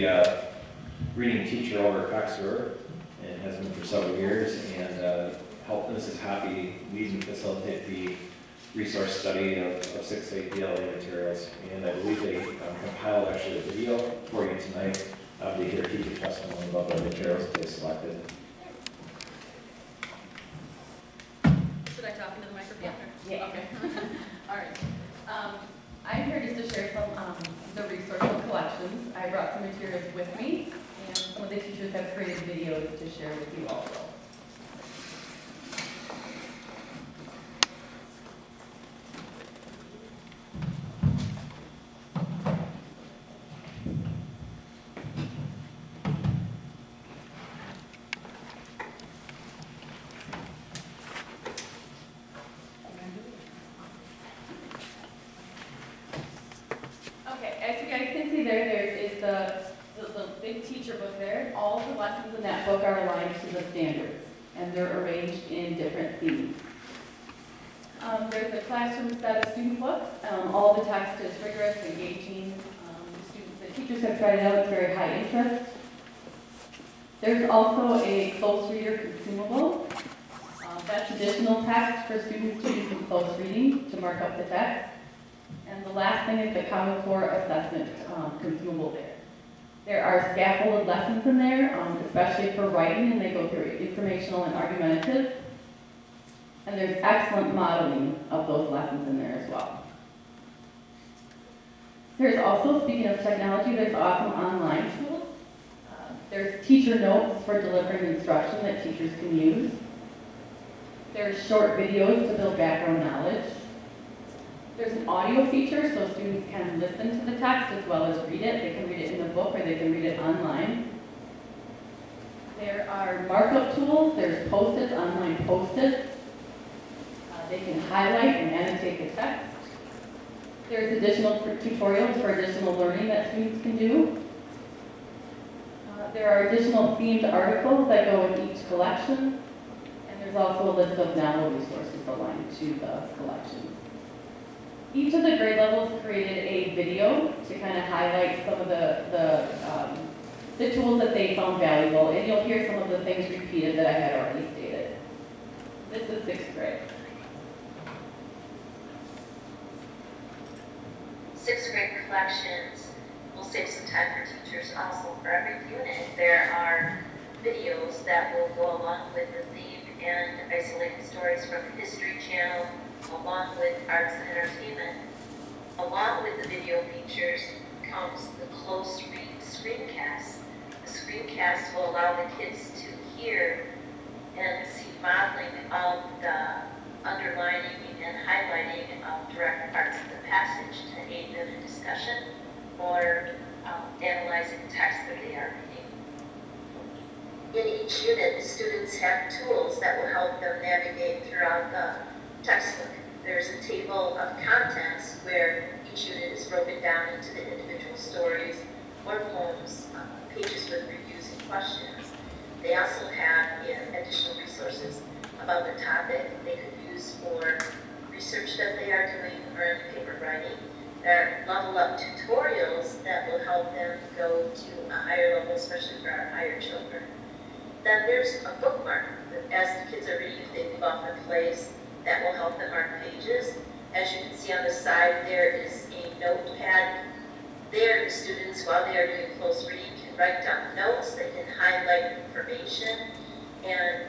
the reading teacher over at Coxsville and has been for several years, and helped Mrs. Hoppy lead and facilitate the resource study of 6th to 8th ELA materials. And I believe they compiled actually a video for you tonight to hear teacher testimony about the materials that they selected. Should I talk into the microphone? Yeah. Okay. All right. I'm here just to share some the resource collections. I brought some materials with me, and some of the teachers have created videos to share with you also. There is the big teacher book there. All the lessons in that book are aligned to the standards, and they're arranged in different themes. There's a classroom set of student books. All the text is rigorous, engaging. The teachers have tried it out. It's very high interest. There's also a close reader consumable. That's additional text for students to do some close reading to mark up the text. And the last thing is the Common Core assessment consumable there. There are scaffolded lessons in there, especially for writing, and they go through informational and argumentative. And there's excellent modeling of those lessons in there as well. There's also, speaking of technology, there's awesome online tools. There's teacher notes for delivering instruction that teachers can use. There's short videos to build background knowledge. There's an audio feature so students can listen to the text as well as read it. They can read it in the book or they can read it online. There are markup tools. There's Post-its, online Post-its. They can highlight and annotate the text. There's additional tutorials for additional learning that students can do. There are additional themed articles that go with each collection. And there's also a list of NALO resources aligned to the collections. Each of the grade levels created a video to kind of highlight some of the tools that they found valuable, and you'll hear some of the things repeated that I had already stated. This is 6th grade. 6th grade collections will save some time for teachers. Also, for every unit, there are videos that will go along with the theme and isolated stories from the History Channel, along with arts and entertainment. Along with the video features comes the close read screencast. The screencast will allow the kids to hear and see modeling of the underlining and highlighting of direct parts of the passage to aid them in discussion or analyzing the text that they are reading. In each unit, the students have tools that will help them navigate throughout the textbook. There's a table of contents where each unit is broken down into the individual stories or poems, pages with reviews and questions. They also have additional resources about the topic they could use for research that they are doing or in paper writing. There are level up tutorials that will help them go to a higher level, especially for our higher children. Then there's a bookmark that as the kids are reading, if they leave off a place, that will help them mark pages. As you can see on the side, there is a notepad. There, the students, while they are doing close reading, can write down notes. They can highlight information and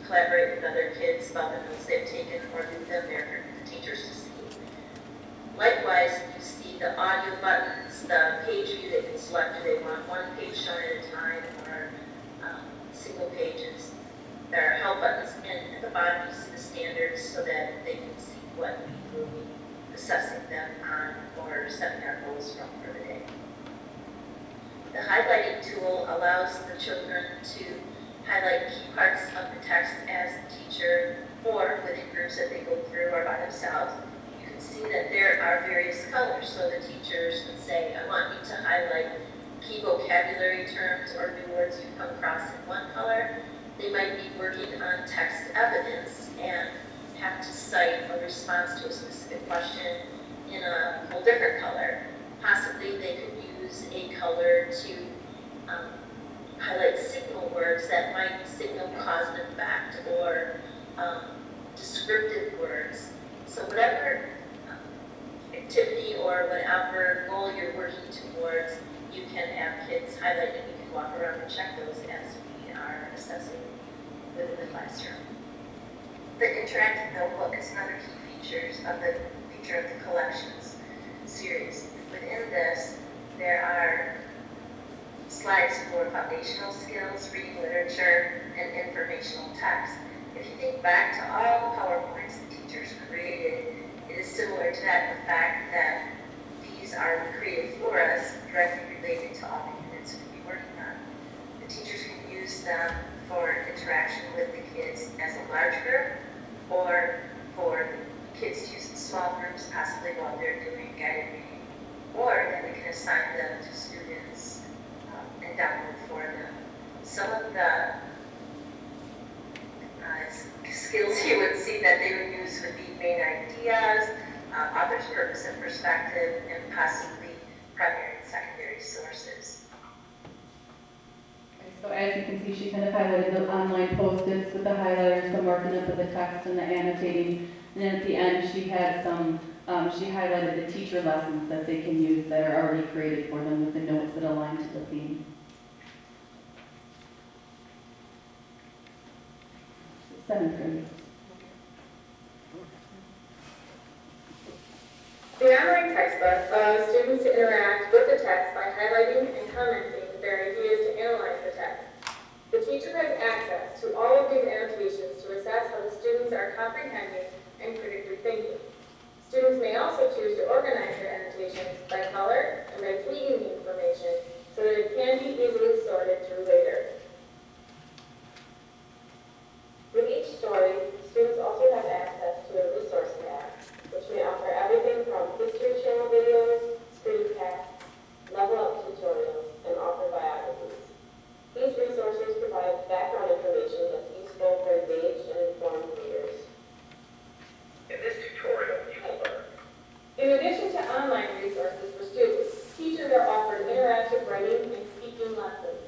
collaborate with other kids about the notes they've taken or leave them there for the teachers to see. Likewise, you see the audio buttons, the page view. They can select do they want one page shown at a time or single pages. There are help buttons, and at the bottom you see the standards so that they can see what we will be assessing them on or setting our goals from for the day. The highlighting tool allows the children to highlight key parts of the text as the teacher or within groups that they go through or by themselves. You can see that there are various colors, so the teachers can say, I want you to highlight key vocabulary terms or new words you've come across in one color. They might be working on text evidence and have to cite a response to a specific question in a whole different color. Possibly they could use a color to highlight signal words that might signal cause and effect, or descriptive words. So whatever activity or whatever goal you're working towards, you can have kids highlight and you can walk around and check those as we are assessing within the classroom. The interactive notebook is another key feature of the collections series. Within this, there are slides for foundational skills, reading literature, and informational text. If you think back to all the PowerPoints the teachers created, it is similar to that, the fact that these are created for us, directly related to all the units we'll be working on. The teachers can use them for interaction with the kids as a large group, or for kids to use in small groups, possibly while they're doing guided reading, or then we can assign them to students and download for them. Some of the skills you would see that they would use would be main ideas, author's purpose and perspective, and possibly primary and secondary sources. Okay, so as you can see, she kind of highlighted the online post-its with the highlighters, the marking up of the text and the annotating. And then at the end, she had some, she highlighted the teacher lessons that they can use that are already created for them with the notes that align to the theme. 7th grade. The online textbook allows students to interact with the text by highlighting and commenting their ideas to analyze the text. The teacher has access to all of these annotations to assess how the students are comprehending and critically thinking. Students may also choose to organize their annotations by color and by tagging the information so that it can be easily sorted through later. With each story, students also have access to a resource map, which may offer everything from History Channel videos, screencasts, level-up tutorials, and author biographies. These resources provide background information that's useful for engaged and informed readers. In this tutorial, you will learn. In addition to online resources for students, teachers are offered interactive writing and speaking lessons.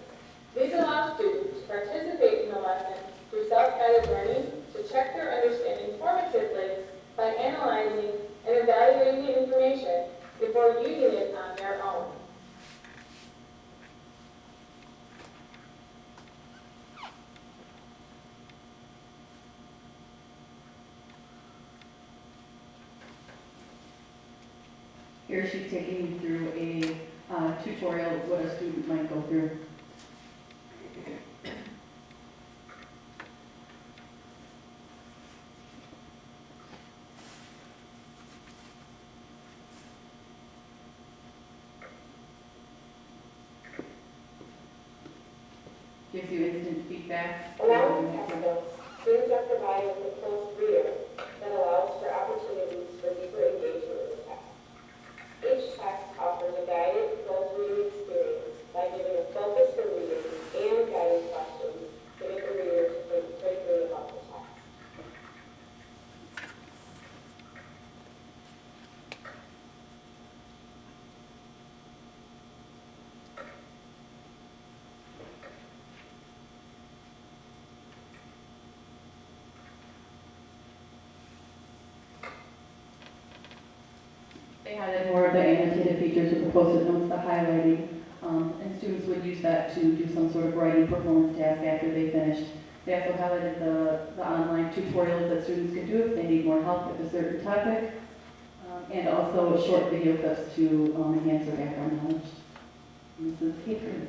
These allow students to participate in the lesson through self-guided learning, to check their understanding formatively by analyzing and evaluating the information before using it on their own. Here she's taking you through a tutorial of what a student might go through. Gives you instant feedback. Along with textbooks, students are provided with a close reader that allows for opportunities for deeper engagement with the text. Each text offers a guided, close reading experience by giving a focus for reading and guiding questions to get the reader to think critically about the text. They had more of the annotated features with the post-it notes, the highlighting, and students would use that to do some sort of writing performance task after they finished. They also highlighted the online tutorials that students can do if they need more help with a certain topic, and also short video clips to enhance their background knowledge. And this is Adrian.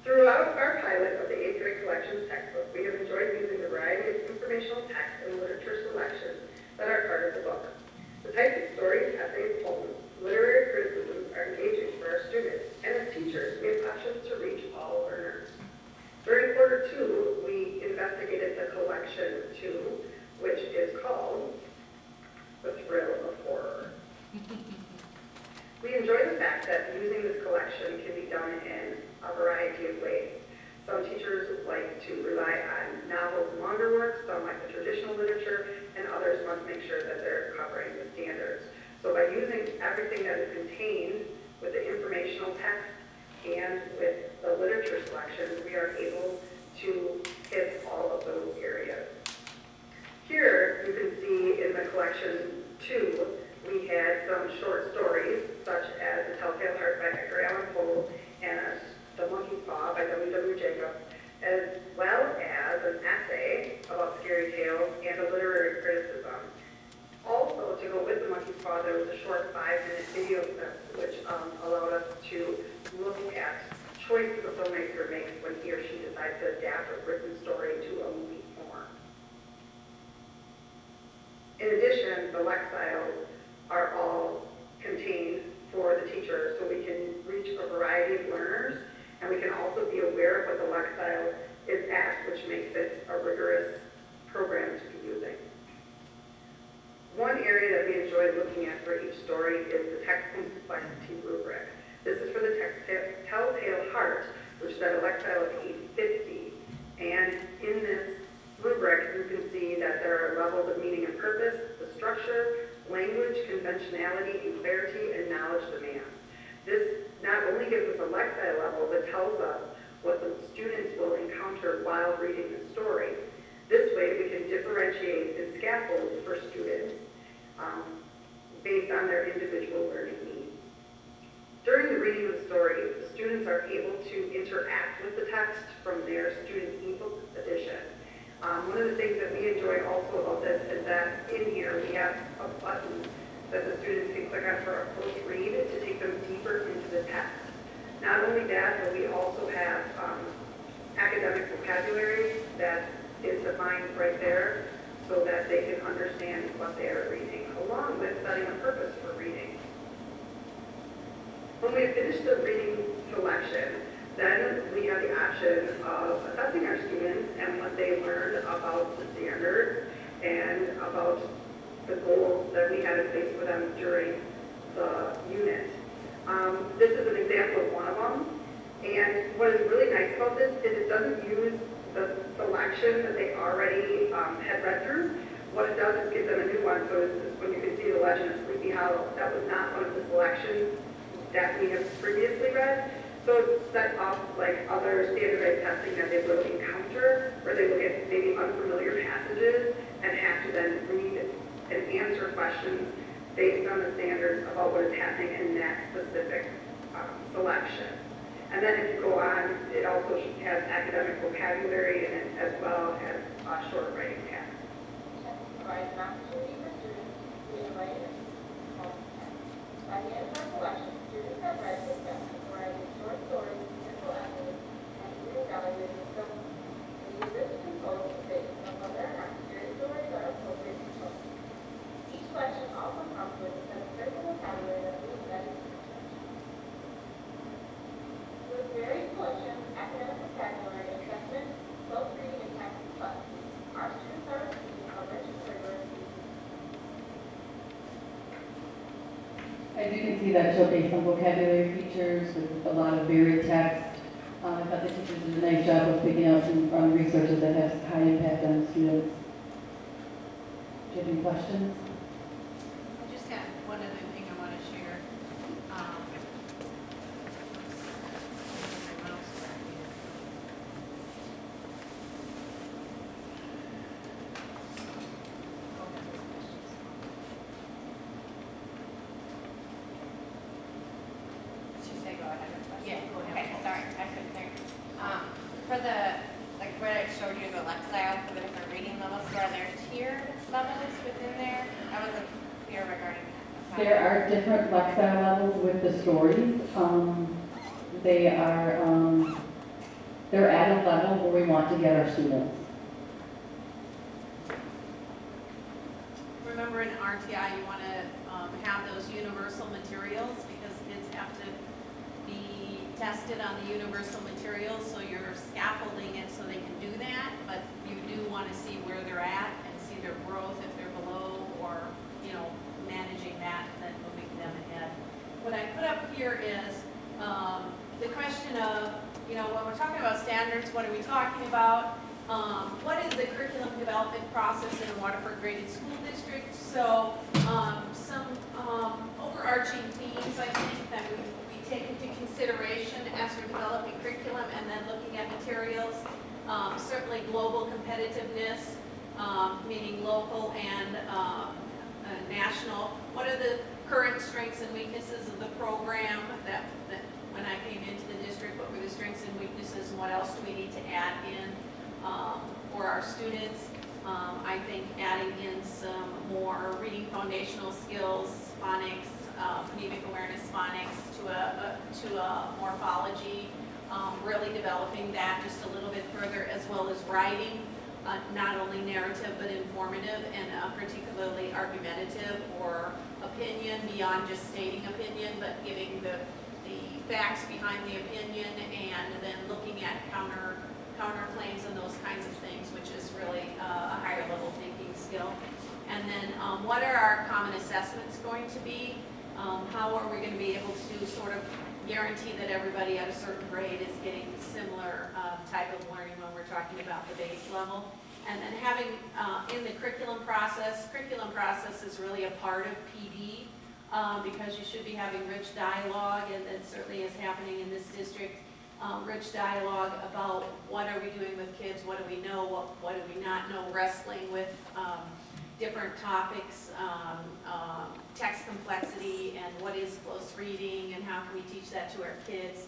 Throughout our pilot of the 8th grade collections textbook, we have enjoyed using the variety of informational text and literature selections that are part of the book. The types of stories, essays, poems, literary criticisms are engaging for our students, and as teachers, we have options to reach all learners. During quarter 2, we investigated the collection 2, which is called The Thrill of Horror. We enjoy the fact that using this collection can be done in a variety of ways. Some teachers like to rely on novels and longer works, some like the traditional literature, and others want to make sure that they're covering the standards. So by using everything that is contained with the information informational text and with the literature selections, we are able to hit all of those areas. Here, you can see in the collection 2, we had some short stories, such as The Telltale Heart by Edgar Allan Poe and The Monkey's Paw by W.W. Jacobs, as well as an essay about scary tales and a literary criticism. Also, to go with The Monkey's Paw, there was a short 5-minute video clip, which allowed us to look at choices a filmmaker makes when he or she decides to adapt a written story to a movie form. In addition, the Lexiles are all contained for the teacher, so we can reach a variety of learners, and we can also be aware of what the Lexile is at, which makes it a rigorous program to be using. One area that we enjoy looking at for each story is the text complexity rubric. This is for the Telltale Heart, which is at a Lexile of 850, and in this rubric, you can see that there are levels of meaning and purpose, the structure, language, conventionality, and clarity, and knowledge demands. This not only gives us a Lexile level, but tells us what the students will encounter while reading the story. This way, we can differentiate and scaffold for students based on their individual learning needs. During the reading of the story, the students are able to interact with the text from their student ebook edition. One of the things that we enjoy also about this is that in here we have a button that the students can click on for a close read to take them deeper into the text. Not only that, but we also have academic vocabulary that is defined right there so that they can understand what they are reading, along with setting a purpose for reading. When we finish the reading selection, then we have the option of assessing our students and what they learned about the standards and about the goals that we had in place for them during the unit. This is an example of one of them. And what is really nice about this is it doesn't use the selection that they already had read through. What it does is give them a new one. So it's when you can see the legend of Sleepy Hollow, that was not one of the selections that we have previously read. So it's set up like other standardized testing that they will encounter, where they look at maybe unfamiliar passages and have to then read and answer questions based on the standards about what is happening in that specific selection. And then if you go on, it also has academic vocabulary in it as well as short writing tasks. Provides an opportunity for students to invite and help text. By the end of our collection, students have read with them a variety of short stories, simple essays, and even evaluated films. They use this to compose a statement of whether or not serious stories are appropriate for children. Each collection also comes with a set of critical vocabulary that we embedded in the text. With varied collections, academic vocabulary, assessment, close reading, and text complexity, our students are receiving a rich and rigorous teaching. As you can see, that showcased some vocabulary features with a lot of varied text. I thought the teachers did a nice job of picking out some resources that have high impact on students. Do you have any questions? I just have one other thing I want to share. Did you say go ahead? Yeah, go ahead. Okay, sorry, I couldn't hear. For the, like where I showed you the Lexile for the different reading levels, so are there tiered levels within there? I wasn't clear regarding that. There are different Lexile levels with the stories. They are, they're at a level where we want to get our students. Remember in RTI, you want to have those universal materials because kids have to be tested on the universal materials, so you're scaffolding it so they can do that, but you do want to see where they're at and see their growth if they're below or, you know, managing that and then moving them ahead. What I put up here is the question of, you know, when we're talking about standards, what are we talking about? What is the curriculum development process in a Waterford graded school district? So some overarching themes I think that we take into developing curriculum and then looking at materials. Certainly global competitiveness, meaning local and national. What are the current strengths and weaknesses of the program that when I came into the district, what were the strengths and weaknesses, and what else do we need to add in for our students? I think adding in some more reading foundational skills, phonics, phonemic awareness phonics to a morphology, really developing that just a little bit further, as well as writing, not only narrative but informative and particularly argumentative or opinion beyond just stating opinion, but giving the facts behind the opinion and then looking at counterclaims and those kinds of things, which is really a higher level thinking skill. And then what are our common assessments going to be? How are we going to be able to sort of guarantee that everybody at a certain grade is getting similar type of learning when we're talking about the base level? And then having in the curriculum process is really a part of PD because you should be having rich dialogue, and that certainly is happening in this district. Rich dialogue about what are we doing with kids, what do we know, what do we not know, wrestling with different topics, text complexity and what is close reading and how can we teach that to our kids.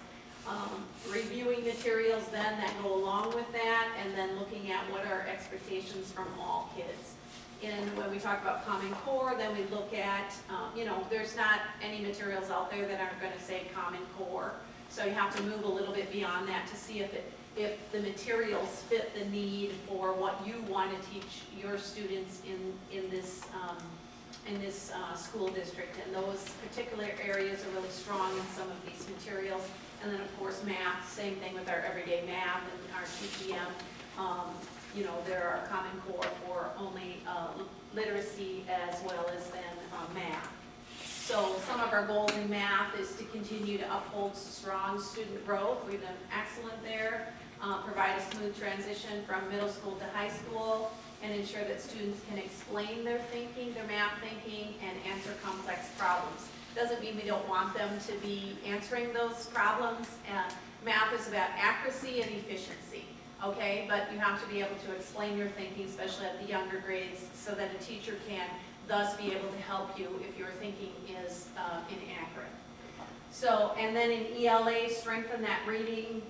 Reviewing materials then that go along with that, and then looking at what are expectations from all kids. And when we talk about Common Core, then we look at, there's not any materials out there that aren't going to say Common Core. So you have to move a little bit beyond that to see if the materials fit the need for what you want to teach your students in this school district. And those particular areas are really strong in some of these materials. And then of course math, same thing with our everyday math and our CPM. There are Common Core for only literacy as well as then math. So some of our goals in math is to continue to uphold strong student growth. We've done excellent there. Provide a smooth transition from middle school to high school, and ensure that students can explain their thinking, their math thinking, and answer complex problems. Doesn't mean we don't want them to be answering those problems. Math is about accuracy and efficiency, okay? But you have to be able to explain your thinking, especially at the younger grades, so that a teacher can thus be able to help you if your thinking is inaccurate. So, and then in ELA, strengthen that reading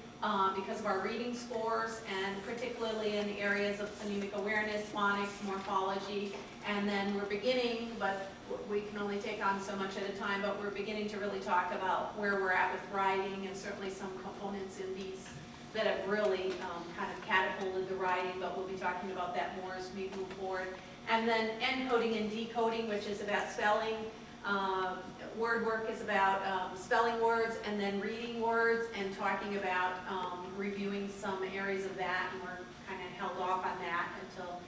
because of our reading scores, and particularly in the areas of phonemic awareness, phonics, morphology. And then we're beginning, but we can only take on so much at a time, but we're beginning to really talk about where we're at with writing, and certainly some components in these that have really kind of catapulted the writing, but we'll be talking about that more as we move forward. And then encoding and decoding, which is about spelling. Word work is about spelling words and then reading words, and talking about reviewing some areas of that, and we're kind of held off on that until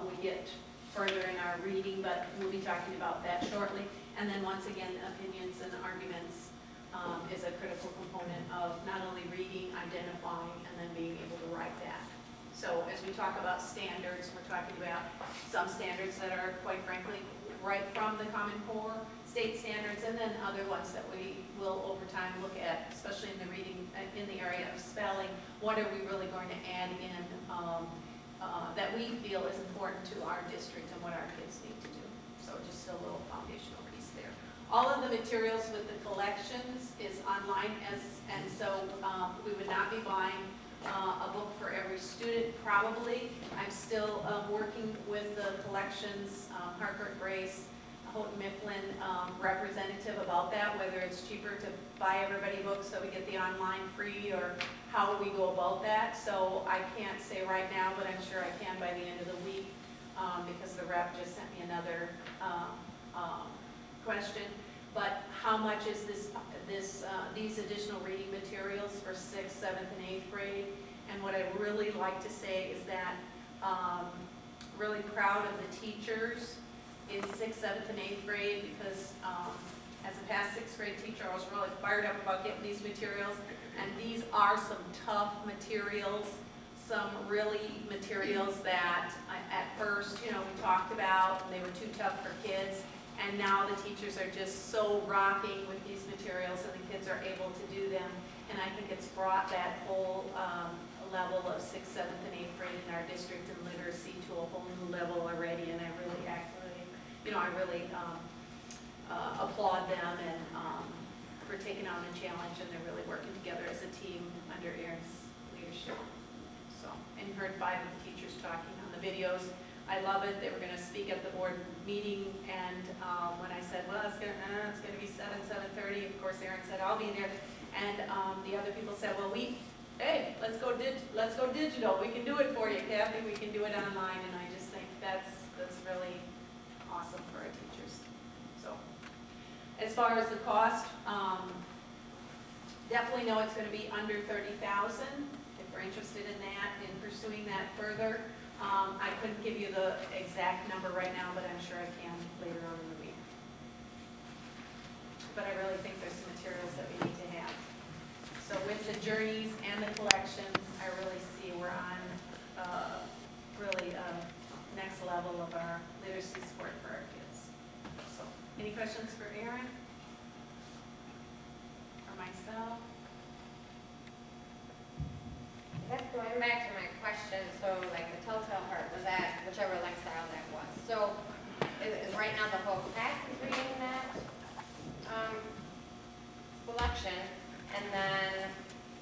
we get further in our reading, but we'll be talking about that shortly. And then once again, opinions and arguments is a critical component of not only reading, identifying, and then being able to write that. So as we talk about standards, we're talking about some standards that are, quite frankly, right from the Common Core state standards, and then other ones that we will over time look at, especially in the reading, in the area of spelling. What are we really going to add in that we feel is important to our district and what our kids need to do? So just a little foundational piece there. All of the materials with the collections is online, and so we would not be buying a book for every student, probably. I'm still working with the collections, Harcourt Grace, Houghton Mifflin representative about that, whether it's cheaper to buy everybody books so we get the online free, or how we go about that. So I can't say right now, but I'm sure I can by the end of the week, because the rep just sent me another question. But how much is these additional reading materials for 6th, 7th, and 8th grade? And what I really like to say is that really proud of the teachers in 6th, 7th, and 8th grade, because as a past 6th grade teacher, I was really fired up about getting these materials. And these are some tough materials, some really materials that at first, we talked about, and they were too tough for kids. And now the teachers are just so rocking with these materials, and the kids are able to do them. And I think it's brought that whole level of 6th, 7th, and 8th grade in our district in literacy to a whole new level already. And I really applaud them and for taking on the challenge, and they're really working together as a team under Erin's leadership. So, and you heard 5 of the teachers talking on the videos. I love it. They were going to speak at the board meeting, and when I said, well, it's going to be 7:30, of course, Erin said, I'll be there. And the other people said, well, hey, let's go digital. We can do it for you, Kathy. We can do it online. And I just think that's really awesome for our teachers. So, as far as the cost, definitely know it's going to be under $30,000. If we're interested in that, in pursuing that further. I couldn't give you the exact number right now, but I'm sure I can later on in the week. But I really think there's some materials that we need to have. So with the journeys and the collections, I really see we're on really next level of our literacy support for our kids. So, any questions for Erin? Or myself? I guess going back to my question, so like the telltale part was that whichever lifestyle that was. So is right now the whole class is reading that selection, and then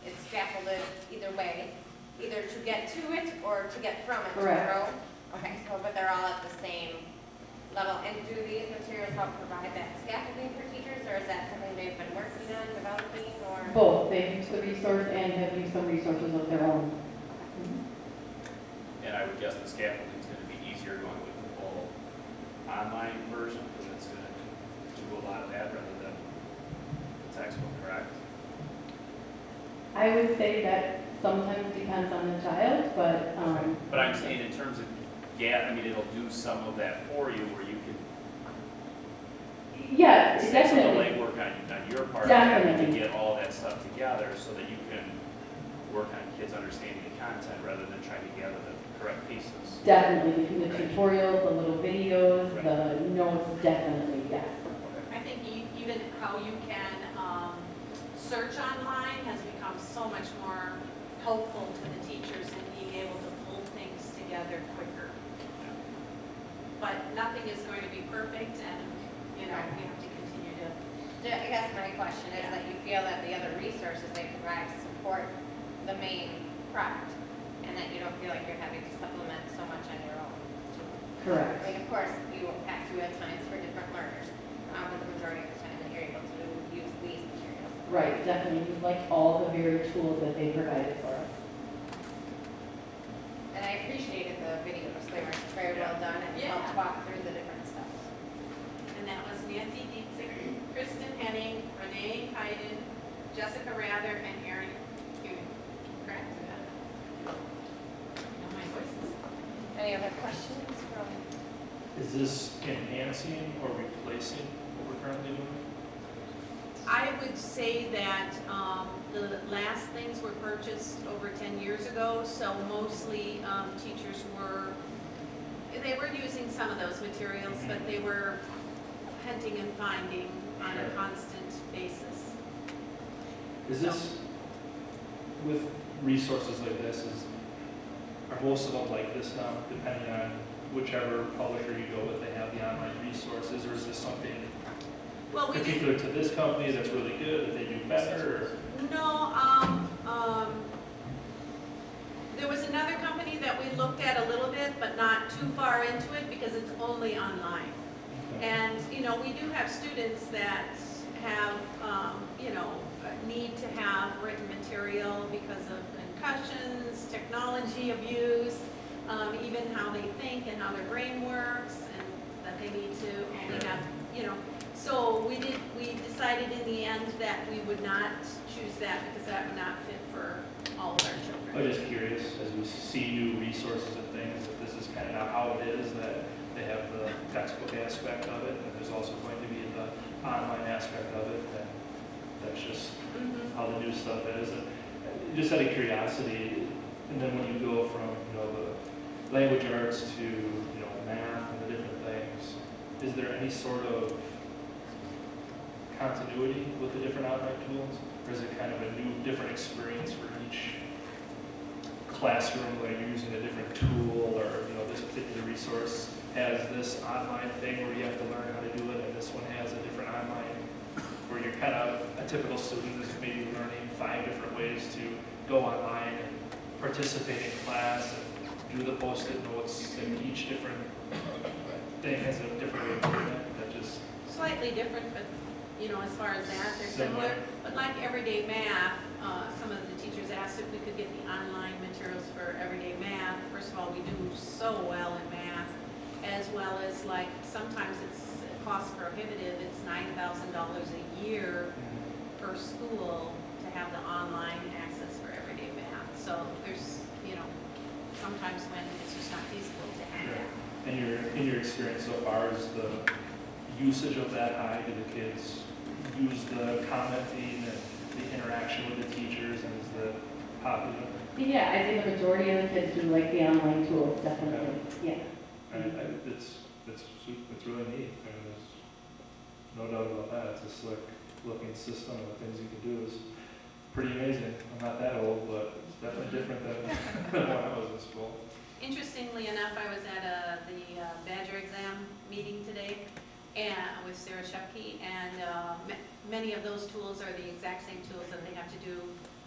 it's scaffolded either way, either to get to it or to get from it Correct. to grow? Okay, so but they're all at the same level. And do these materials help provide that scaffolding for teachers, or is that something they've been working on, developing, or? Both, they use the resource and have used some resources of their own. And I would guess the scaffolding is going to be easier going with the full online version, because it's going to do a lot of that rather than the textbook, correct? I would say that sometimes depends on the child, but, But I'm saying in terms of, I mean, it'll do some of that for you where you can yeah, save some of the definitely. legwork on your part. Definitely. To get all that stuff together so that you can work on kids understanding the content rather than trying to gather the correct pieces. Definitely, between the Right. tutorials, the little videos, Right. the notes, definitely, yes. I think even how you can search online has become so much more helpful to the teachers in being able to pull things together quicker. But nothing is going to be perfect, and we have to continue to. I guess my question is that you feel that the other resources they provide support the main product, and that you don't feel like you're having to supplement so much on your own. Correct. I mean, of course, you have to at times for different learners, but the majority of the time that you're able to use these materials. Right, definitely, we like all the various tools that they provided for us. And I appreciated the videos, they were very well done and Yeah. helped walk through the different stuff. And that was Nancy Dietzick, Kristen Henning, Renee Hyden, Jessica Rather, and Erin Kuhn. Correct? Know my voices. Any other questions from? Is this enhancing or replacing what we're currently doing? I would say that the last things were purchased over 10 years ago, so mostly teachers they were using some of those materials, but they were hunting and finding on a constant basis. Is this, with resources like this, are most of them like this now, depending on whichever publisher you go with, they have the online resources, or is this something Well, we did, particular to this company that's really good, that they do better? no, there was another company that we looked at a little bit, but not too far into it because it's only online. And, we do have students that have, need to have written material because of concussions, technology abuse, even how they think and how their brain works, and that they need to only have, So we decided in the end that we would not choose that because that would not fit for all of our children. I'm just curious, as we see new resources and things, if this is kind of not how it is, that they have the textbook aspect of it, and there's also going to be the online aspect of it, and that's just how the new stuff is. And just out of curiosity, and then when you go from, the language arts to, math and the different things, is there any sort of continuity with the different online tools? Or is it kind of a new, different experience for each classroom, like you're using a different tool, or, you know, this particular resource has this online thing where you have to learn how to do it, and this one has a different online, where you're kind of, a typical student is maybe learning 5 different ways to go online and participate in class and do the post-it notes, and each different thing has a different way of doing it. That just, Slightly different, but, you know, as far as that, they're similar. But like everyday math, some of the teachers asked if we could get the online materials for everyday math. First of all, we do so well in math, as well as like, sometimes it's cost prohibitive. It's $9,000 a year per school to have the online access for everyday math. So there's, you know, sometimes when it's just not feasible to have that. and in your experience so far, is the usage of that high? Do the kids use the commenting and the interaction with the teachers, and is the popular? Yeah, I think the majority of the kids do like the online tools, definitely, yeah. It's really neat. I mean, there's no doubt about that. It's a slick looking system, and the things you can do is pretty amazing. I'm not that old, but it's definitely different than when I was in school. Interestingly enough, I was at the Badger exam meeting today and with Sarah Shepke, and many of those tools are the exact same tools that they have to do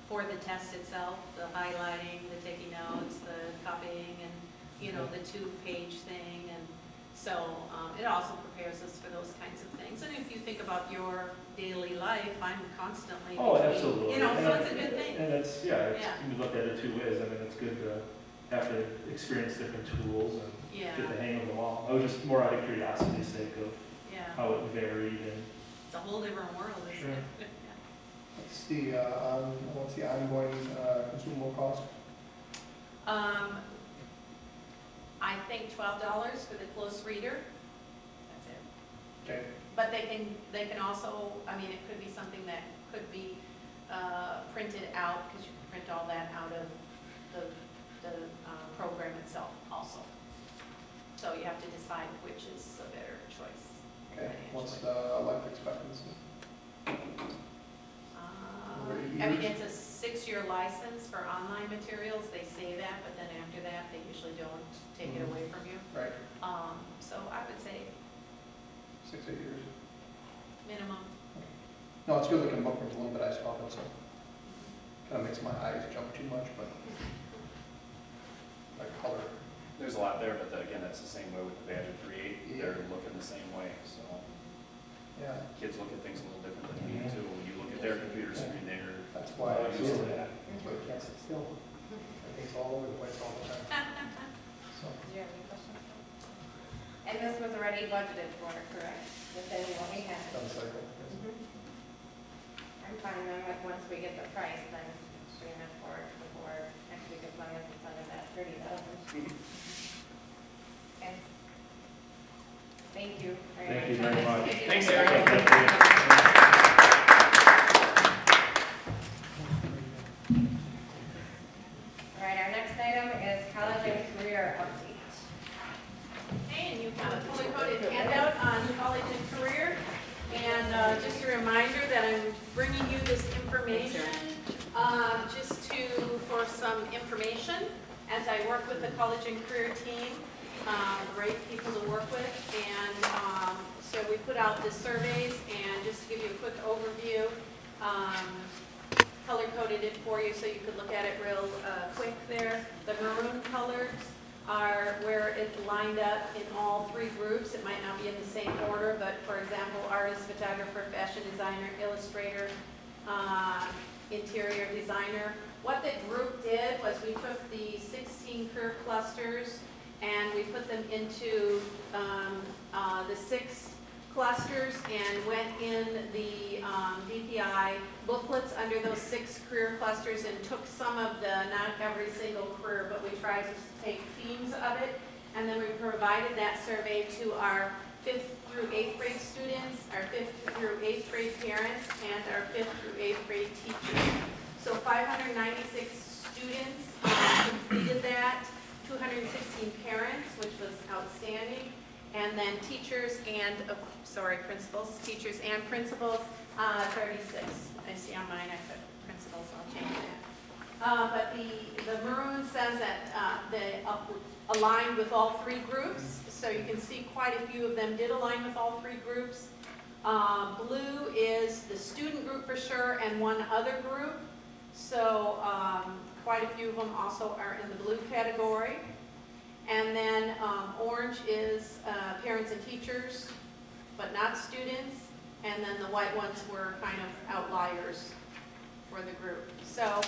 for the test itself, the highlighting, the taking notes, the copying, and, you know, the 2-page thing. And so it also prepares us for those kinds of things. And if you think about your daily life, I'm constantly Oh, between, absolutely. you know, And so it's a good thing. And it's, yeah, Yeah. you can look at it 2 ways. I mean, it's good to have to experience different tools and Yeah, get the hang of them all. I was just more out of curiosity's sake of yeah. how it varied and. It's a whole different world, isn't Sure. it? What's the ongoing consumable cost? I think $12 for the close reader. That's it. Okay. But they can also, I mean, it could be something that could be printed out, because you can print all that out of the program itself also. So you have to decide which is a better choice. Okay, what's financially. the life expectancy? I mean, it's a 6-year license for online materials. They say that, but then after that, they usually don't take it away from you. Right, So I would say 6, 8 years. minimum. No, it's good looking book from a little bit I saw it, so kind of makes my eyes jump too much, but like color. There's a lot there, but again, that's the same way with the Badger 3.8. They're looking the same way, so Yeah, kids look at things a little different than we do. When you look at their computer screen, they're that's why I used feel to that. that. That's why I can't sit still. Everything's all over the place all the time. So, Do you have any questions? And this was already budgeted for, correct? Within what we had? done cycle. Yes. I'm fine then with once we get the price, then bring it forward to the board next week as long as it's under that 30,000. Okay. Thank you. Thank you very much. Thanks, Eric. All right, our next item is college and career update. Okay, and you've got a fully coded handout on college and career. And just a reminder that I'm bringing you this information just for some information as I work with the college and career team. Great people to work with. And so we put out the surveys, and just to give you a quick overview, color-coded it for you so you could look at it real quick there. The maroon colors are where it's lined up in all 3 groups. It might not be in the same order, but for example, artist, photographer, fashion designer, illustrator, interior designer. What the group did was we took the 16 career clusters and we put them into the 6 clusters and went in the DPI booklets under those 6 career clusters and took some of the, not every single career, but we tried to take themes of it, and then we provided that survey to our 5th through 8th grade students, our 5th through 8th grade parents, and our 5th through 8th grade teachers. So 596 students completed that, 216 parents, which was outstanding. And then teachers and, principals, teachers and principals, 36. I see on mine, I put principals, I'll change that. But the maroon says that they aligned with all three groups, so you can see quite a few of them did align with all three groups. Blue is the student group for sure, and one other group. So quite a few of them also are in the blue category. And then orange is parents and teachers, but not students. And then the white ones were kind of outliers for the group. So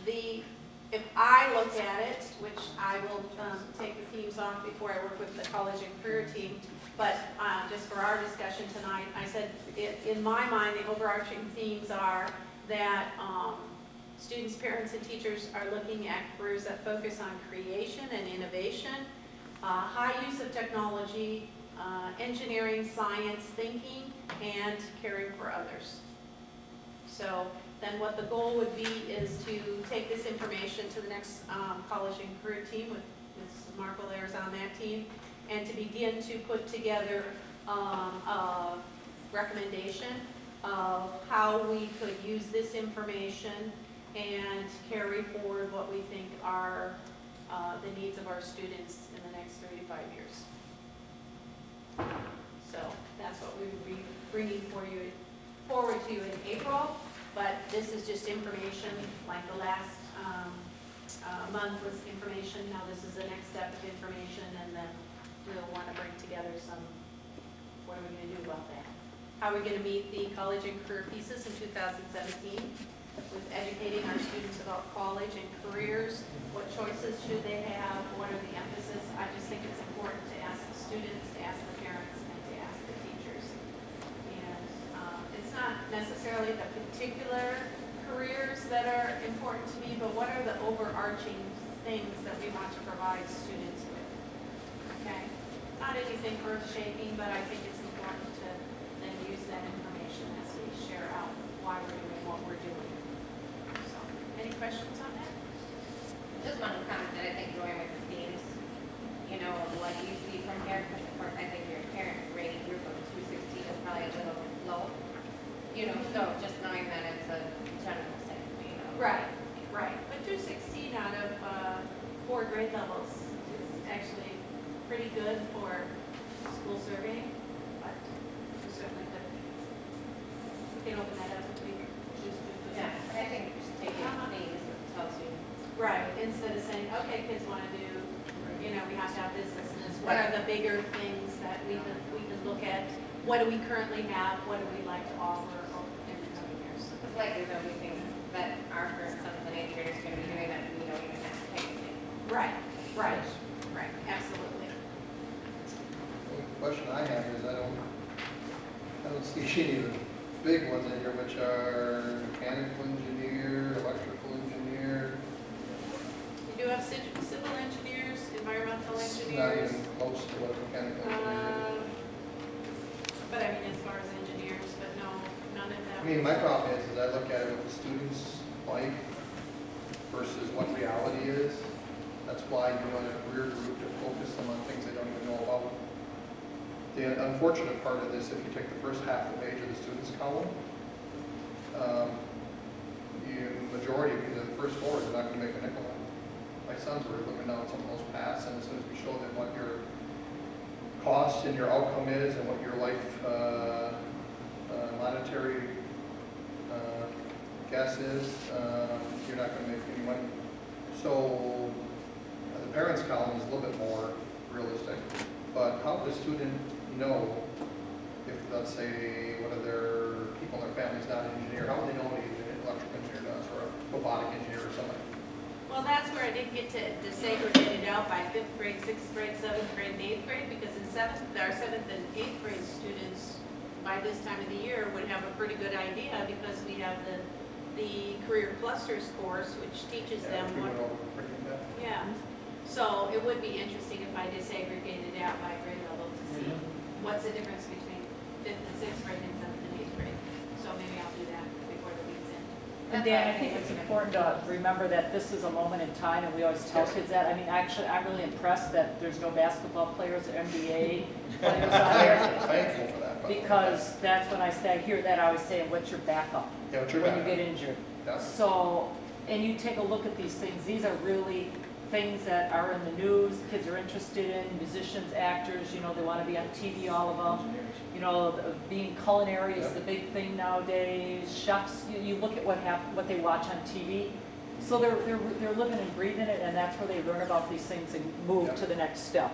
if I look at it, which I will take the themes off before I work with the college and career team, but just for our discussion tonight, I said, in my mind, the overarching themes are that students, parents, and teachers are looking at careers that focus on creation and innovation, high use of technology, engineering, science, thinking, and caring for others. So then what the goal would be is to take this information to the next college and career team with Marco Ayers on that team, and to begin to put together a recommendation of how we could use this information and carry forward what we think are the needs of our students in the next 3 to 5 years. So that's what we would be bringing forward to you in April, but this is just information, like the last month was information. Now this is the next step of information, and then we'll want to bring together what are we going to do about that? How are we going to meet the college and career pieces in 2017 with educating our students about college and careers? What choices should they have? What are the emphasis? I just think it's important to ask the students, to ask the parents, and to ask the teachers. And it's not necessarily the particular careers that are important to me, but what are the overarching things that we want to provide students with? Okay? Not anything earth-shaking, but I think it's important to then use that information as we share out why we're doing what we're doing. So, any questions on that? Just one comment that I think going with the themes, you know, what you see from here, because of course I think your parent rating group of 216 is probably a little low. You know, so just knowing that it's a general thing, you know. Right. But 216 out of 4 grade levels is actually pretty good for school surveying, but we certainly could. We can open that up if we choose to. Yeah, but I think just taking themes tells you. Right, instead of saying, okay, kids want to do, you know, we have to have this, this, and this. What are the bigger things that we can look at? What do we currently have? What do we like to offer in the coming years? It's likely there'll be things that our current 7th and 8th graders are going to be doing that we don't even have to take. Right, absolutely. The question I have is, I don't see any of the big ones in here, which are mechanical engineer, electrical engineer. You do have civil engineers, environmental It's not engineers. even close to what mechanical engineer is. But I mean, as far as engineers, but no, none of that. I mean, my problem is I look at it with the students' like versus what reality is. That's why you want a career group to focus them on things they don't even know about. The unfortunate part of this, if you take the first half of the page of the students column, majority of the first 4 are not going to make a nickel on. My sons were looking down some of those paths, and as soon as we show them what your cost and your outcome is and what your life monetary guess is, you're not going to make any money. So the parents column is a little bit more realistic, but how does a student know if, let's say, one of their people in their family is not an engineer, how would they know what an electrical engineer does, or a robotic engineer or something? Well, that's where I didn't get to segregate it out by 5th grade, 6th grade, 7th grade, and 8th grade, because in our 7th and 8th grade students, by this time of the year, would have a pretty good idea, because we have the Career Clusters course, which teaches them We what. went over pretty in depth. Yeah, so it would be interesting if I disaggregated it out by grade level to see what's the difference between 5th and 6th grade and 7th and 8th grade. So maybe I'll do that before the week's end. And Dan, I think it's important to remember that this is a moment in time, and we always tell kids that. I mean, actually, I'm really impressed that there's no basketball players or NBA players out there. Thankful for that. by the way. Because that's when I hear that, I always say, what's your backup? Yeah, what's your when you backup? get injured. Yeah. So, and you take a look at these things, these are really things that are in the news, kids are interested in, musicians, actors, you know, they want to be on TV, all of them. You know, being culinary is the big thing nowadays, chefs, you look at what they watch on TV. So they're living and breathing it, and that's where they learn about these things and move to the next step.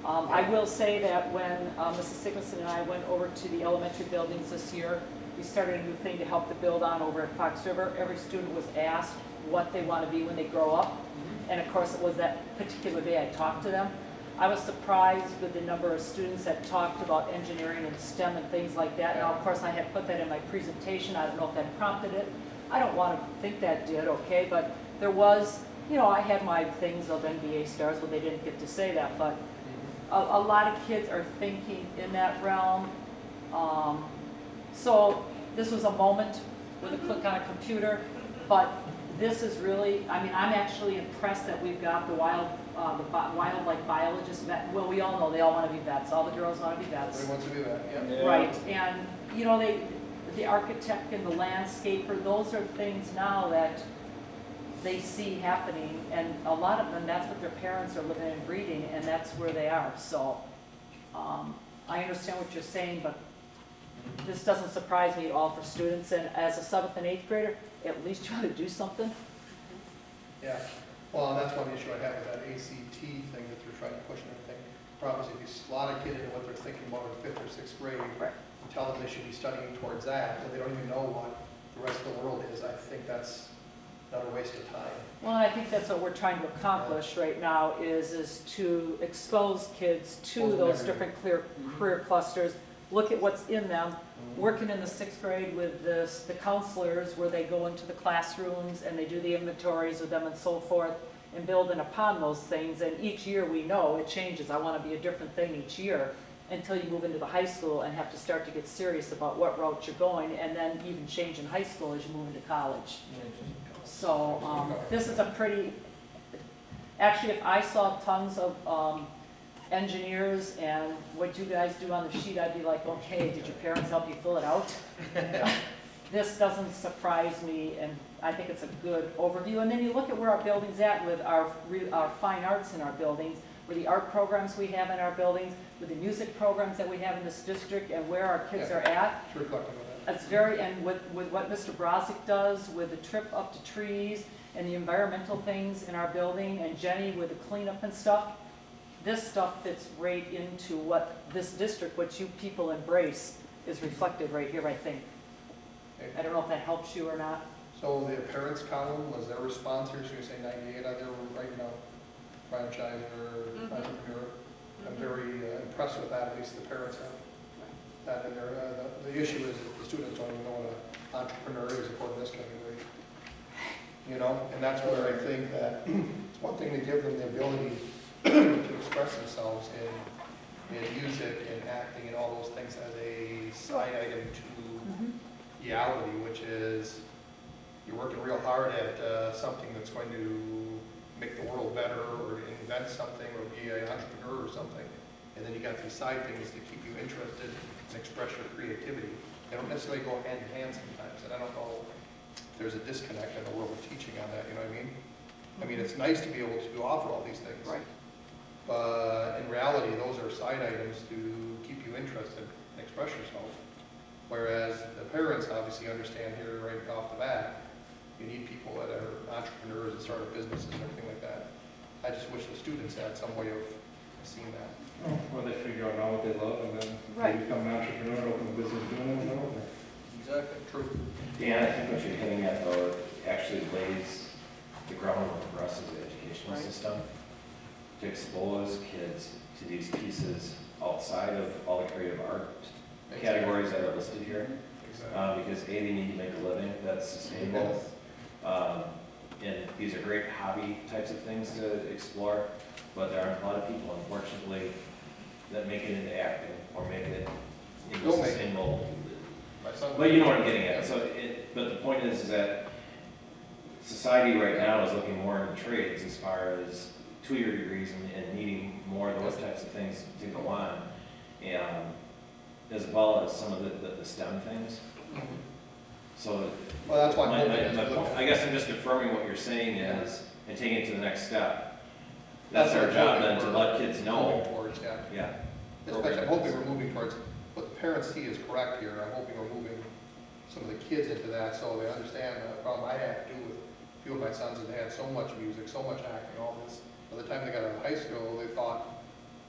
I will say that when Mrs. Sigmason and I went over to the elementary buildings this year, we started a new thing to help to build on over at Fox River. Every student was asked what they want to be when they grow up. And of course, it was that particular day I talked to them. I was surprised with the number of students that talked about engineering and STEM and things like that. Now, of course, I had put that in my presentation. I don't know if that prompted it. I don't want to think that did, okay? But there was, you know, I had my things of NBA stars, well, they didn't get to say that, but a lot of kids are thinking in that realm. So this was a moment with a click on a computer, but this is really, I mean, I'm actually impressed that we've got the wildlife biologists, well, we all know they all want to be vets. All the girls want to be vets. Everybody wants to do that, yeah. Right, and, you know, the architect and the landscaper, those are things now that they see happening, and a lot of them, that's what their parents are living and breathing, and that's where they are. So, I understand what you're saying, but this doesn't surprise me at all for students, and as a 7th and 8th grader, at least try to do something. Yeah, well, and that's one issue I have with that ACT thing that they're trying to push and everything. Problem is, if you slot a kid into what they're thinking about in 5th or 6th grade, Right. and tell them they should be studying towards that, but they don't even know what the rest of the world is, I think that's another waste of time. Well, I think that's what we're trying to accomplish right now is to expose kids to Expose them those everywhere. different career clusters, look at what's in them, working in the 6th grade with the counselors where they go into the classrooms and they do the inventories with them and so forth, and building upon those things. And each year we know it changes. I want to be a different thing each year until you move into the high school and have to start to get serious about what route you're going, and then even change in high school as you move into college. So this is a pretty, actually, if I saw tons of engineers and what you guys do on the sheet, I'd be like, okay, did your parents help you fill it out? This doesn't surprise me, and I think it's a good overview. And then you look at where our building's at with our fine arts in our buildings, with the art programs we have in our buildings, with the music programs that we have in this district, and where our kids are at. It's reflective of that. It's very, and with what Mr. Brozick does, with the trip up to trees, and the environmental things in our building, and Jenny with the cleanup and stuff, this stuff fits right into what this district, what you people embrace, is reflected right here, I think. Okay. I don't know if that helps you or not. So the parents column, was their response here, so you say 98 out there right now, franchise or entrepreneur? I'm very impressed with that, at least the parents have that in there. The issue is that the students don't even know what an entrepreneur is according to this category. You know, and that's where I think that it's one thing to give them the ability to express themselves and use it in acting and all those things as a side item to reality, which is you're working real hard at something that's going to make the world better or invent something or be an entrepreneur or something. And then you got these side things to keep you interested and express your creativity. They don't necessarily go hand in hand sometimes, and I don't know if there's a disconnect in the world of teaching on that, you know what I mean? I mean, it's nice to be able to offer all these things. Right. But in reality, those are side items to keep you interested and express yourself. Whereas the parents obviously understand here right off the bat, you need people that are entrepreneurs and start businesses and everything like that. I just wish the students had some way of seeing that. Or they figure out now what they love and then Right. they become an entrepreneur, open a business doing it, and Exactly, true. Yeah, I think what you're hitting at though actually lays the groundwork for us as an educational Right. system to expose kids to these pieces outside of all the creative art categories that are listed here. Exactly. Because A, they need to make a living that's sustainable. And these are great hobby types of things to explore, but there aren't a lot of people, unfortunately, that make it into acting or make it into Filmmaking. sustainable My son. But you know what I'm getting at, but the point is that society right now is looking more into trades as far as two-year degrees and needing more of those types of things to go on. And as well as some of the STEM things. Mhm. So Well, that's why I'm hoping as we look. I guess I'm just confirming what you're saying is, and taking it to the next step. That's That's our what I'm job hoping then, to we're let kids moving know, towards, yeah. yeah. Especially, I'm hoping we're moving towards, what the parents see is correct here, I'm hoping we're moving some of the kids into that, so they understand the problem I had to do with a few of my sons, is they had so much music, so much acting, all this. By the time they got out of high school, they thought,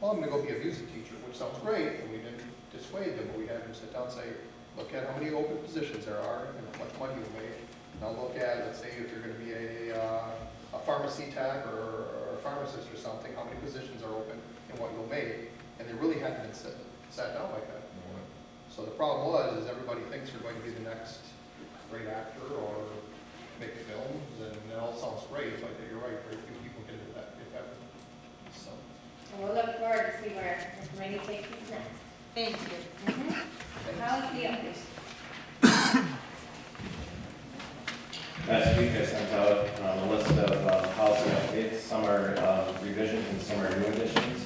well, I'm gonna go be a music teacher, which sounds great, and we didn't dissuade them, but we had them sit down and say, look at how many open positions there are, and how much money you'll make. Now look at, let's say, if you're gonna be a pharmacy tech or a pharmacist or something, how many positions are open and what you'll make, and they really hadn't been sat down like that. So the problem was, is everybody thinks you're going to be the next great actor or make films, and it all sounds great, but you're right, very few people can do that, if ever. So, And we'll look forward to see where the committee takes us next. Thank you. Policy updates. Last week I sent out a list of policy updates, some are revisions and some are new additions.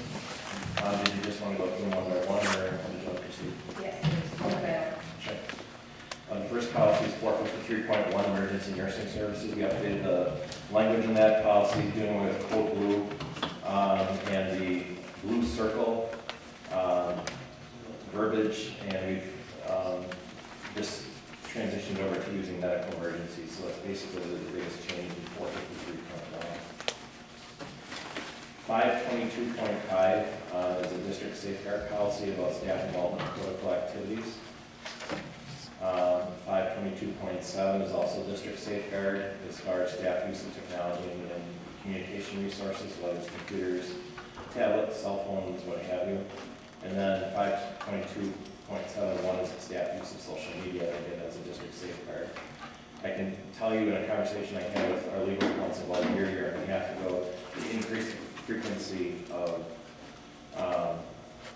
Did you just want to go through them one by one, or did you want to proceed? Yes, okay. Check. The first policy is 453.1, emergency nursing services. We updated the language in that policy, dealing with code blue and the blue circle verbiage, and we've just transitioned over to using medical emergencies. So that's basically the biggest change in 453.1. 522.5 is a district safeguard policy about staff involvement in political activities. 522.7 is also district safeguard as far as staff use of technology and communication resources, whether it's computers, tablets, cell phones, what have you. And then 522.71 is the staff use of social media, again, as a district safeguard. I can tell you in a conversation I had with our legal counsel about a year and a half ago, the increased frequency of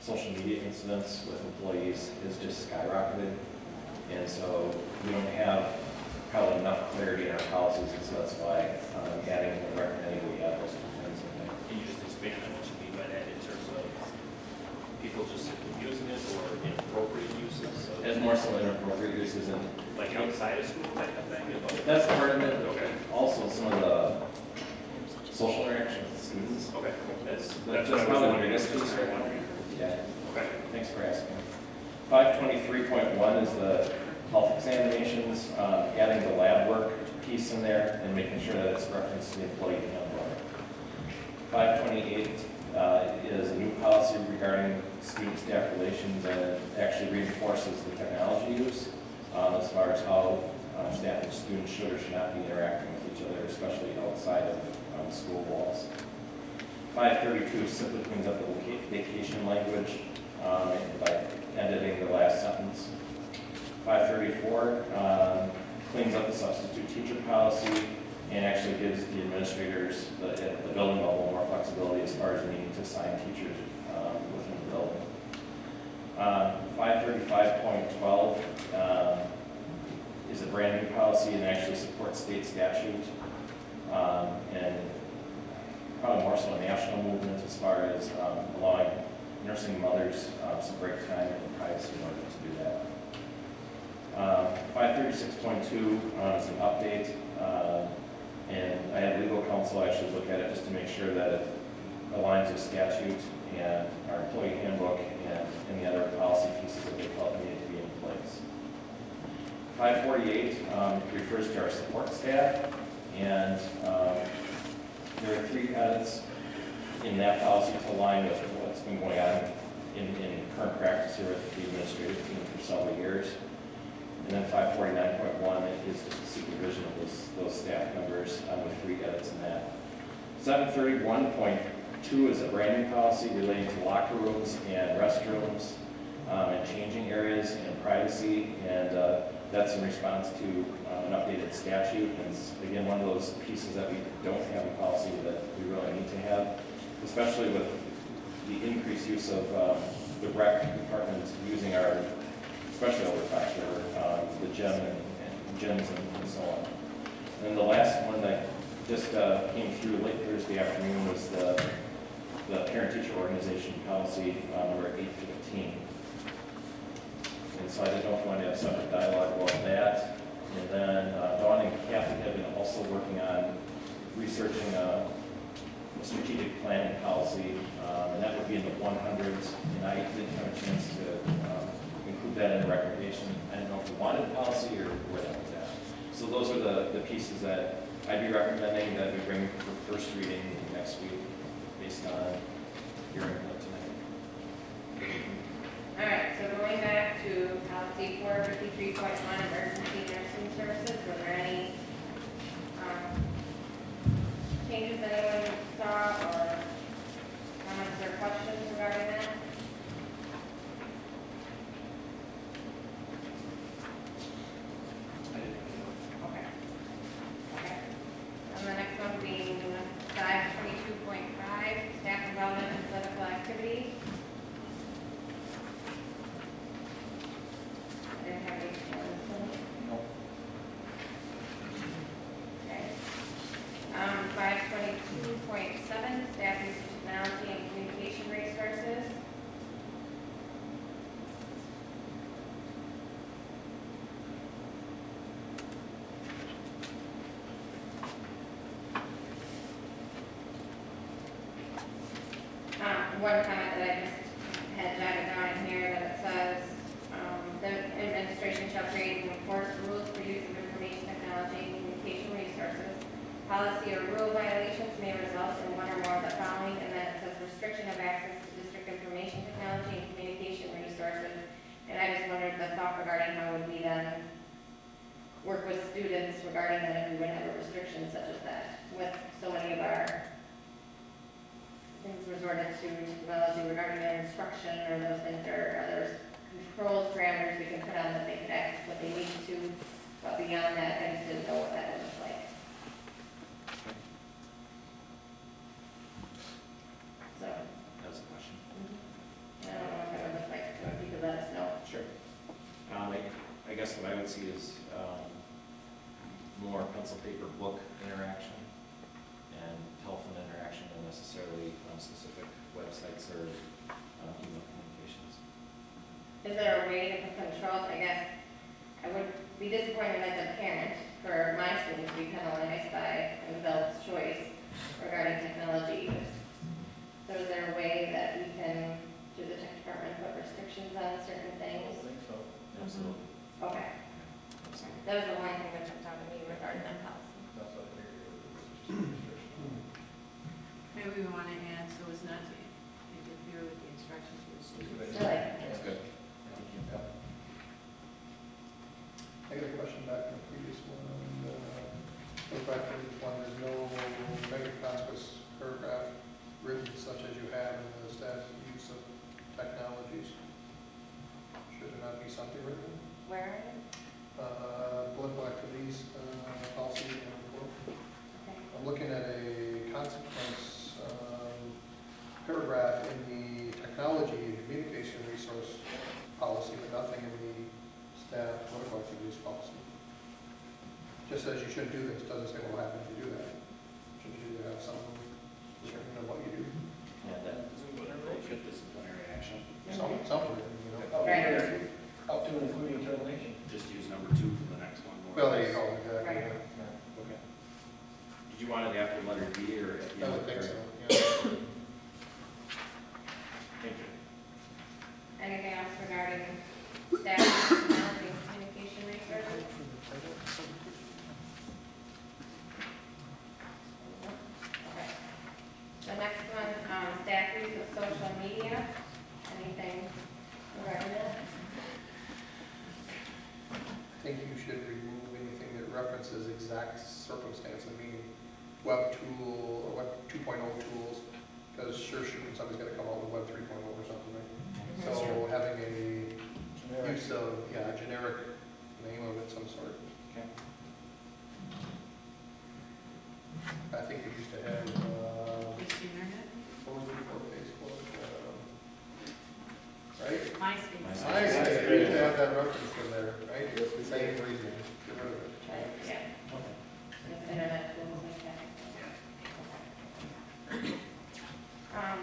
social media incidents with employees is just skyrocketed. And so we don't have probably enough clarity in our policies, and so that's why I'm adding and recommending we add those two things in there. Can you just expand on what you mean by that in terms of people just simply using it or inappropriate uses? So As more so inappropriate uses, and like outside of school type of thing? that's part of it. Okay. Also, some of the social interaction with students. Okay, that's That's what I was probably the wondering. biggest piece, right? Wondering. Yeah, Okay. thanks for asking. 523.1 is the health examinations, adding the lab work piece in there and making sure that it's referenced to the employee handbook. 528 is a new policy regarding student-staff relations, and it actually reinforces the technology use as far as how staff and students should or should not be interacting with each other, especially outside of school walls. 532 simply cleans up the vacation language by editing the last sentence. 534 cleans up the substitute teacher policy and actually gives the administrators at the building level more flexibility as far as needing to assign teachers within the building. 535.12 is a brand new policy and actually supports state statute and probably more so a national movement as far as allowing nursing mothers some break time and privacy in order to do that. 536.2 is an update, and I had legal counsel actually look at it just to make sure that it aligns with statute and our employee handbook and any other policy pieces that they felt needed to be in place. 548 refers to our support staff, and there are 3 edits in that policy to align with what's been going on in current practice here with the administrative team for several years. And then 549.1 is just the supervision of those staff members with 3 edits in that. 731.2 is a brand new policy relating to locker rooms and restrooms and changing areas and privacy, and that's in response to an updated statute. And it's, again, one of those pieces that we don't have in policy that we really need to have, especially with the increased use of the rec department using our especially over Fox River, the gym and gyms and so on. And then the last one that just came through late Thursday afternoon was the parent-teacher organization policy number 815. And so I didn't know if you wanted to have separate dialogue about that. And then Dawn and Kathy have been also working on researching a strategic planning policy, and that would be in the 100s. And I didn't have a chance to include that in the recommendation. I didn't know if you wanted a policy or where that was at. So those are the pieces that I'd be recommending that we bring for first reading next week based on your input tonight. All right, so going back to policy 453.1, emergency nursing services, were there any changes anyone saw or comments or questions regarding that? Okay. Okay. And the next one being 522.5, staff involvement in political activities. I didn't have any. No. Okay. 522.7, staff use of technology and communication resources. One comment that I just had jotted down in here that it says, the administration shall create and enforce rules for use of information technology and communication resources. Policy or rule violations may result in one or more of the following, and then it says restriction of access to district information technology and communication resources. And I just wondered the thought regarding how would we then work with students regarding that if we would have a restriction such as that with so many of our things resorted to technology regarding their instruction or those things, or other controls, parameters we can put on that they could access what they need to, but beyond that, I just didn't know what that would look like. So, That was a question. I don't know what that would look like, so if you could let us know. Sure. I guess what I would see is more pencil, paper, book interaction and telephone interaction than necessarily specific websites or email communications. Is there a way to put controls? I guess I would be disappointed as a parent for my students to be penalized by an adult's choice regarding technology use. So is there a way that we can, through the tech department, put restrictions on certain things? I think so. Absolutely. Okay. Absolutely. That was the one thing that jumped out at me regarding that policy. That's what I figured. Maybe we want to add so as not to interfere with the instructions of the students. So like, That's good. I got a question back from the previous one. Go back to this one, there's no negative consequence paragraph written such as you have in the staff use of technologies. Should there not be something written? where are you? Political activities, policy and report. Okay. I'm looking at a consequence paragraph in the technology and communication resource policy, but nothing in the staff political activities policy. Just says you shouldn't do this, doesn't say what happens if you do that. Should you have some description of what you do? Yeah, that good disciplinary action. Something, you know. Right. Up to and including termination. Just use number 2 for the next one. more or Well, there you less. go, exactly. Right. Yeah. Okay. Did you want it after letter D or at the I end? would think so, Or- yeah. Thank you. Anything else regarding staff technology and communication resources? Okay. The next one, staff use of social media. Anything regarding that? I think you should remove anything that references exact circumstances, meaning web tool or web 2.0 tools, because sure, somebody's gonna come out with web 3.0 or something, right? So having a Generic. use of, a generic name of it, some sort. Okay. I think we used to have, Just internet? what was it before Facebook, right? MySpace. I say, we used to have that reference in there, right? It's the same reason. Get rid of it. Yeah. Okay. It's internet tools like that.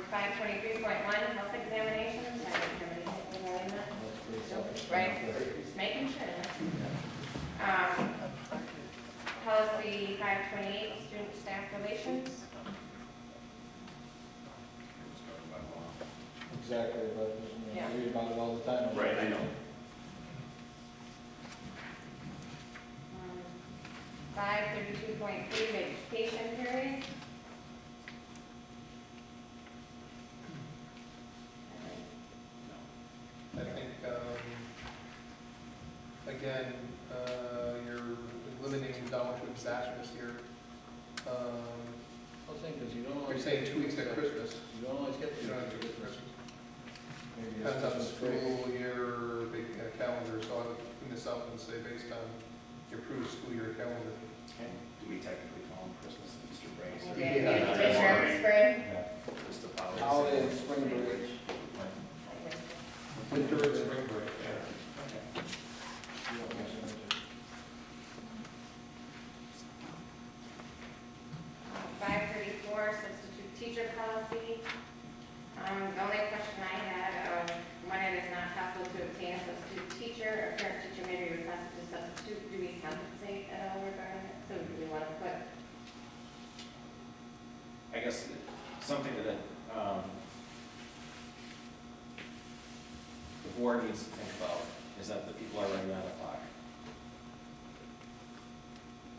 523.1, health examinations. I didn't have anything regarding that. Right, just making sure. Policy 528, student staff relations. Exactly, but Yeah. we read about it all the time. Right, I know. 532.3, vacation period. I think, again, you're limiting down to exactness here. I was thinking, because you don't You're always. saying 2 weeks at Christmas. You don't always get You to. don't have to get Christmas. Maybe it's Depends on the Christmas break. school year, the calendar, so I would clean this up and say based on your approved school year calendar. Okay. Do we technically call them Christmas and Easter breaks? or- Yeah. Spring. Yeah. Just to follow. Holiday and spring break. Winter and spring break. Okay. You don't mention it. 534, substitute teacher policy. The only question I had, when it is not possible to obtain a substitute teacher, a parent teacher may be requested to substitute, do we compensate at all regarding it? So do we want to put, I guess something that, the board needs to think about is that the people are running on the clock.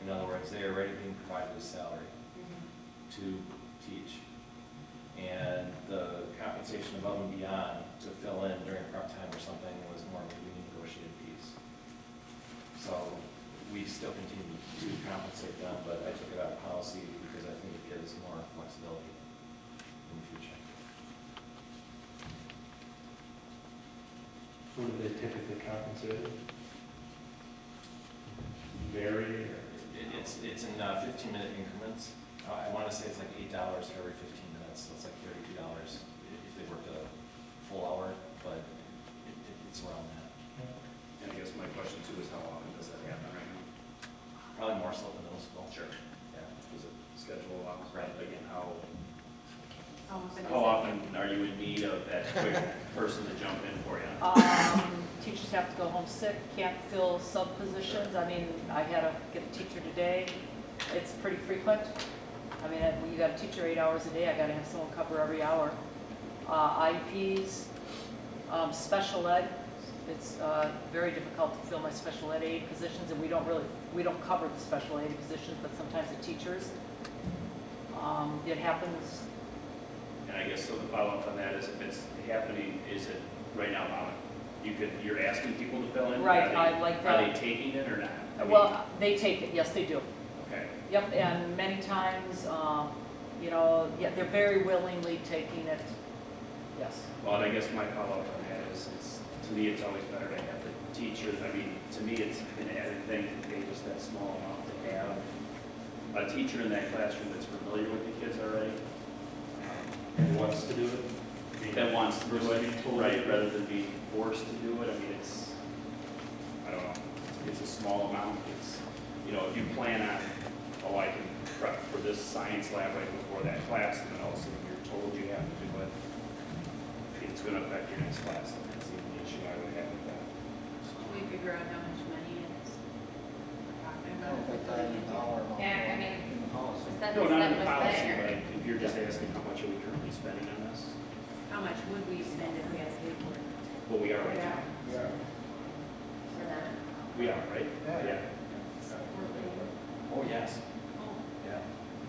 In other words, they are already being provided a salary to teach. And the compensation above and beyond to fill in during prep time or something was more of a union negotiated piece. So we still continue to compensate them, but I took it out of policy because I think it gives more flexibility in the future. Who do they typically compensate? Vary or? It's in 15-minute increments. I want to say it's like $8 for every 15 minutes, so it's like $32 if they worked a full hour, but it's around that. And I guess my question too is how often does that happen right now? Probably more so than middle school. Sure. Yeah. Does it schedule a lot, right, again, how almost often are you in need of that quick person to jump in for you? Teachers have to go home sick, can't fill sub positions. I mean, I had to get a teacher today. It's pretty frequent. I mean, when you got a teacher 8 hours a day, I got to have someone cover every hour. IEPs, special ed. It's very difficult to fill my special ed aid positions, and we don't cover the special ed positions, but sometimes the teachers. It happens. And I guess so the follow-up on that is if it's happening, is it right now, you're asking people to fill in? Right, Are they- I like Are that. they taking it or not? I mean, Well, they take it, yes, they do. Okay. Yep, and many times, yeah, they're very willingly taking it, yes. Well, and I guess my follow-up on that is, to me, it's always better to have the teacher, I mean, to me, it's an added thing to pay just that small amount to have a teacher in that classroom that's familiar with the kids already. Who wants to do it? That wants to do Versus being it, told right, to do it. rather than being forced to do it. I mean, I don't know, it's a small amount. It's, if you plan on, I can prep for this science lab right before that class, and then all of a sudden you're told you have to do it, it's gonna affect your next class, and that's the only issue I would have with that. Can we figure out how much money it is? We're talking I don't think about that in dollar amount. Yeah, I mean, In the policy. that No, not in the was policy, there. but if you're just asking how much are we currently spending on this, how much would we spend if we had to pay for it? well, we are right now. Yeah. For that. We are, right? Yeah. Oh, yes. Oh, Yeah.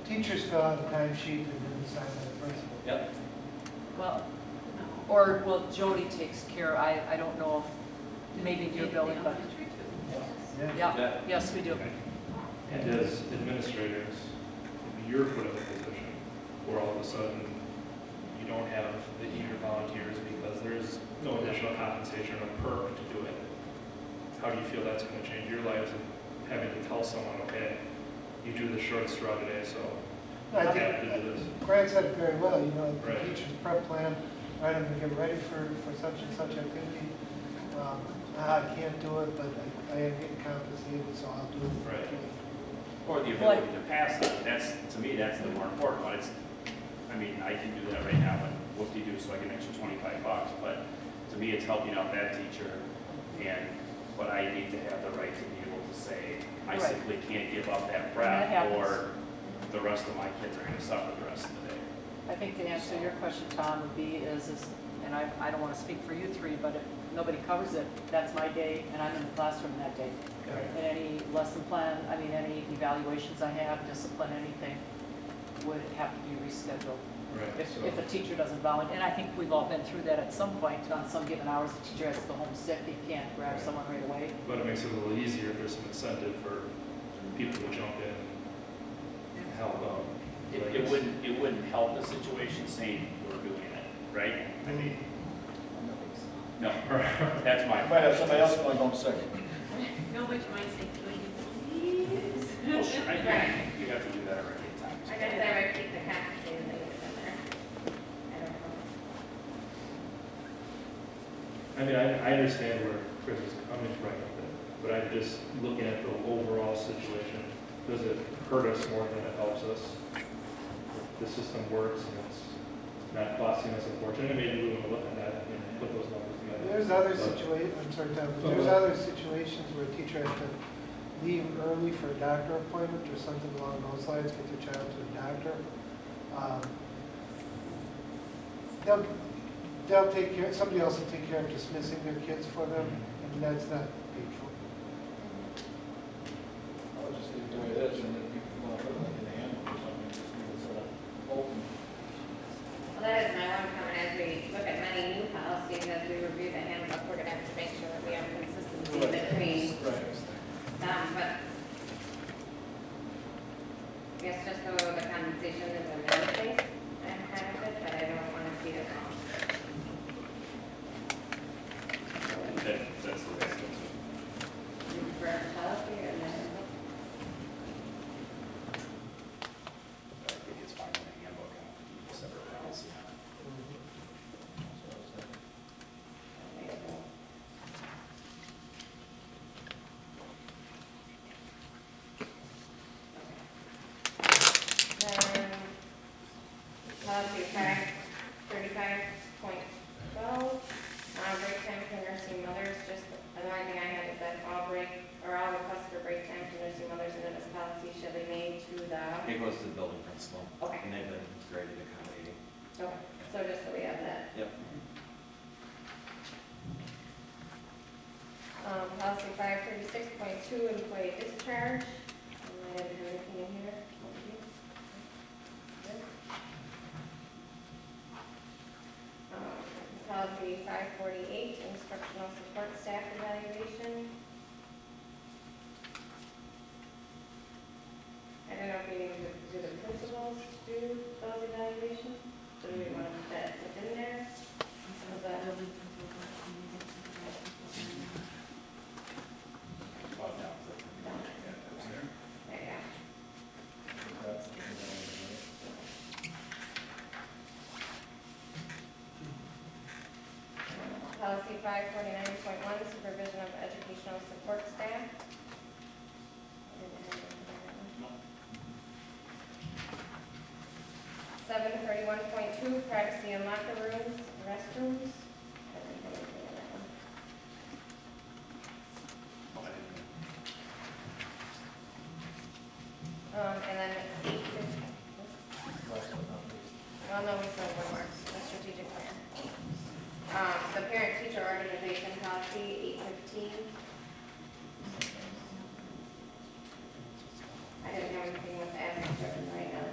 Teachers fill out a timesheet and then sign by the principal. Yep. Well, no. well, Jody takes care, I don't know if maybe in your The building, but, elementary too? Yeah. yeah, yes, we do. And as administrators, if you're put in a position where all of a sudden you don't have the eager volunteers because there's no additional compensation or perk to do it, how do you feel that's going to change your lives and having to tell someone, okay, you do the short straw today, so I you think have to do this? Greg said it very well, the Right. teacher's prep plan, right, them to get ready for such and such activity. I can't do it, but I am getting compensated, so I'll do it. Right. Or the ability to pass on it, that's, to me, that's the more important one. It's, I mean, I can do that right now, and whoop-de-doo, so I get an extra $25, but to me, it's helping out that teacher, but I need to have the right to be able to say, I Right. simply can't give up that That prep, happens. or the rest of my kids are gonna suffer the rest of the day. I think the answer to your question, Tom, would be is, and I don't want to speak for you three, but if nobody covers it, that's my day, and I'm in the classroom that day. And any lesson plan, I mean, any evaluations I have, discipline, anything, would have to be rescheduled. Right, so, If a teacher doesn't volunteer, and I think we've all been through that at some point, on some given hours, the teacher has to go home sick, you can't grab Right. someone right away. but it makes it a little easier if there's some incentive for people to jump in and help out. It wouldn't help the situation saying we're doing it, right? I mean, no, that's my. Might have somebody else going home sick. No, but you might say, could you please? Well, sure, I think you have to do that already at times. I guess I would keep the compensated language in there. I don't know. I mean, I understand where Chris is coming from with it, but I'm just looking at the overall situation. Does it hurt us more than it helps us? If the system works and it's not costing us a fortune, and maybe we want to look at that and put those numbers together. There's other But- situations, I'm sorry, Tom, but there's other situations where a teacher has to leave early for a doctor appointment or something along those lines, get their child to a doctor. They'll take care, somebody else will take care of dismissing their kids for them, and that's not paid for. I'll just leave it the way it is, and then you can put it like in the handbook or something, just leave it sort of open. Well, that is my one comment, as we look at many new policies, as we review the handbook, we're gonna have to make sure that we have consistency between Right. them, but I guess just so the compensation is in their place, I'm kind of it, but I don't wanna see it wrong. That's the way it is. You prefer policy or the handbook? I think it's fine in the handbook, and a separate policy on it. There you go. Then, policy 35.12, break time for nursing mothers, just, the only thing I had is that all requests for break time for nursing mothers under this policy shall be made to the, It goes to the building principal. Okay. And they've been great at accommodating. okay, so just so we have that. Yep. Policy 536.2, employee discharge. I didn't have anything in here. Good. Policy 548, instructional support staff evaluation. I don't know if we need to do the principals do those evaluations, so do we want to put that within there? Some of the Yeah. Policy 549.1, supervision of educational support staff. Seven 31.2, privacy in locker rooms, restrooms. I didn't put anything in that one. And then 8:15. Well, no, we still have one more, the strategic plan. The parent-teacher organization policy, 8:15. I didn't have anything with that written right now.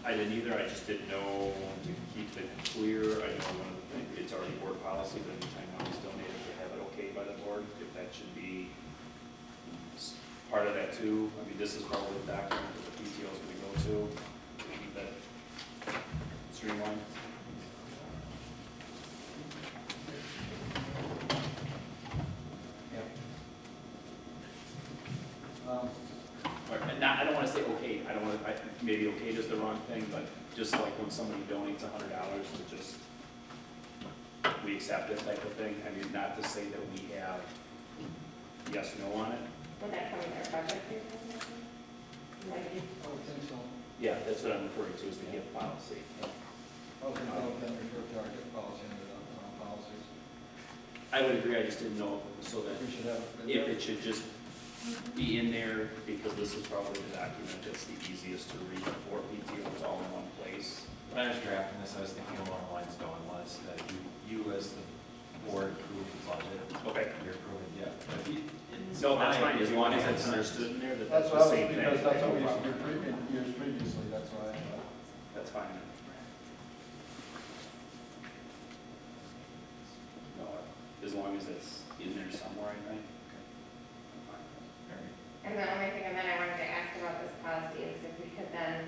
I didn't either, I just didn't know to keep it clear. I know one of the things, it's already board policy, but anytime money's donated, to have it okay by the board, if that should be part of that too. I mean, this is probably the document that the PTO is gonna go to, keep that streamlined. And not, I don't wanna say okay, I don't wanna, maybe okay is the wrong thing, but just like when somebody donates $100 to just we accept it type of thing. I mean, not to say that we have yes, no on it. Would that come in their budget? Like, I would think so. Yeah, that's what I'm referring to, is the gift policy. I would think that would then refer to our gift policy and the policies. I would agree, I just didn't know, so that We should have. if it should just be in there, because this is probably the document that's the easiest to read for PTO, it's all in one place. When I was drafting this, I was thinking along the lines Dawn was, that you as the board approve the budget. Okay. You're approving, yeah. But if you- it's No, that's fine fine, as long as it's anytime. understood in there, that That's that's the what I was, same thing. because that's what we used to do years previously, that's why. That's fine. No, as long as it's in there somewhere, I think. And the only thing that I wanted to ask about this policy is if we could then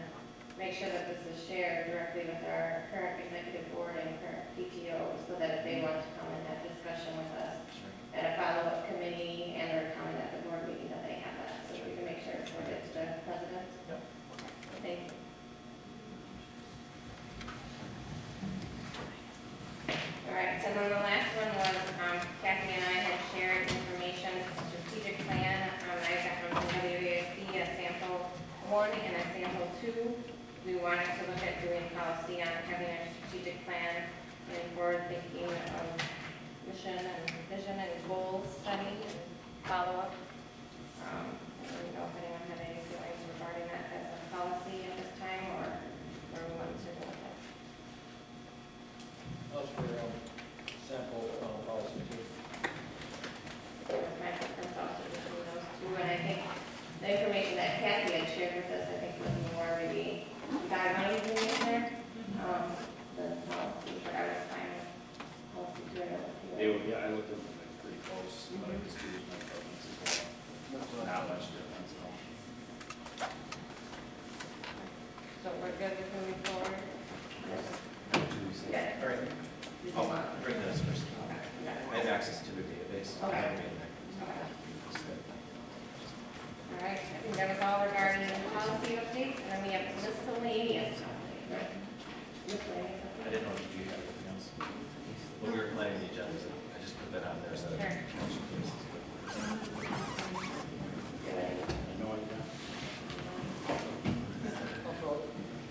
make sure that this is shared directly with our current executive board and current PTO, so that if they want to come and have discussion with us at a follow-up committee and or comment at the board meeting, that they have that, so we can make sure it's forwarded to the president. Yep. Thank you. All right, so then the last one was, Kathy and I had shared information, strategic plan. I got from WGSD a sample 1 and a sample 2. We wanted to look at doing policy on having a strategic plan and forward thinking of mission and vision and goals study and follow-up. I don't know if anyone had any feelings regarding that as a policy at this time, or where we wanted to go with it. That's for sample policy too. There was my preference also between those two, and I think the information that Kathy had shared with us, I think was more maybe guidelines in there. The policy, but I was fine with policy two and They would, yeah, I looked at them pretty close, but I just used my preference as well. That's what Not much difference at all. So we're good with moving forward? Yeah. All right. Oh, I'll bring this first. okay. I have access to the database. Okay. I have it in there. All right, I think that was all regarding policy updates, and then we have miscellaneous. Miscellaneous. I didn't know if you had anything else. When we were planning the agenda, I just put that on there so that. Sure. No idea.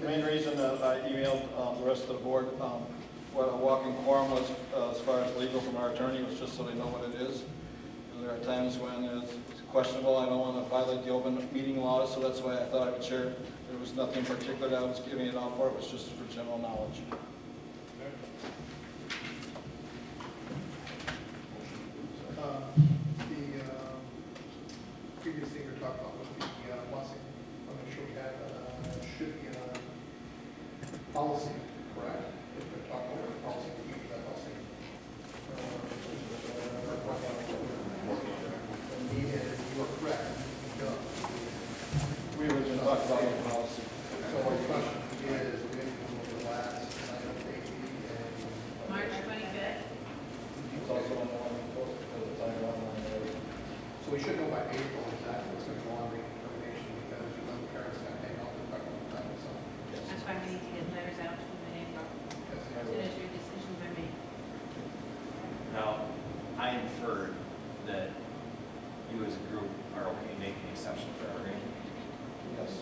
The main reason I emailed the rest of the board what a walking quorum was as far as legal from our attorney was just so they know what it is. There are times when it's questionable, I don't want to violate the open meeting laws, so that's why I thought I would share. There was nothing particular that I was giving it out for, it was just for general knowledge. The previous thing we were talking about was the busing. I'm not sure we had, should be a policy, correct? If we're talking about policy, we use that busing. And you are correct, done. We were going to talk about the policy. So our question is, we're going to do the last item, and March 25th. It's also on the one we posted because it's on online already. so we should know by April exactly what's going to go on the information, because you know the parents got to hang out for quite a long time, so. That's why we need to get letters out to them in April, as soon as your decisions are made. Now, I inferred that you as a group are okay making exception for evergreen. Yes.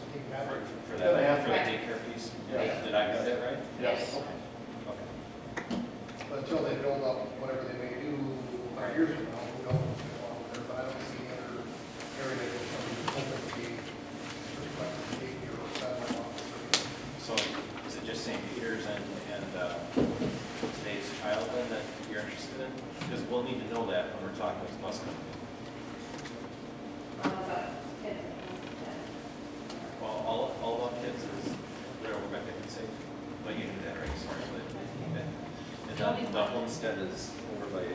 For Yeah, they that, have for the to. daycare piece? Yes. Did I get that right? Yes. Okay. But until they build up whatever they may do 5 years from now, who knows what's going on there, but I don't see any other area that will come to open the gate, reflecting the behavior or satellite office. So is it just St. Peter's and today's child then that you're interested in? Because we'll need to know that when we're talking with the bus company. Well, all about kids is whatever Rebecca can say, but you knew that, right? Sorry, but, and then the homestead is over by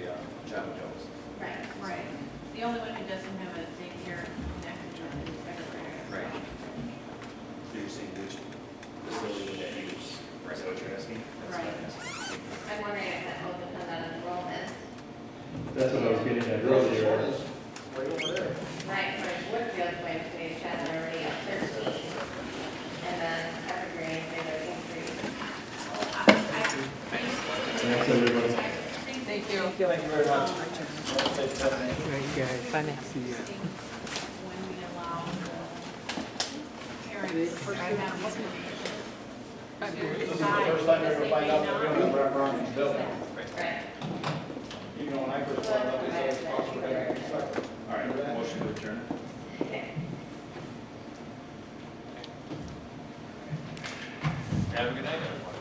Java Joe's. Right. Right. The only one who doesn't have a daycare connected to it is February. Right. So you're saying which facility would that use? Is that what you're asking? That's what I'm asking. I'm wondering if that will depend on enrollment. That's what I was getting at Girls' earlier. Shore is right over there. Right, whereas Woodfield's going to be chatting already at 13, and then Evergreen, they're increased. Thanks, everybody. you. Thank you very much. When we allow the parents, no matter what This is the first time you're gonna find out that we don't have wraparound building. Right. Even when I first found out, they said it's cost per head. All right, motion to adjourn. Have a good night, everyone.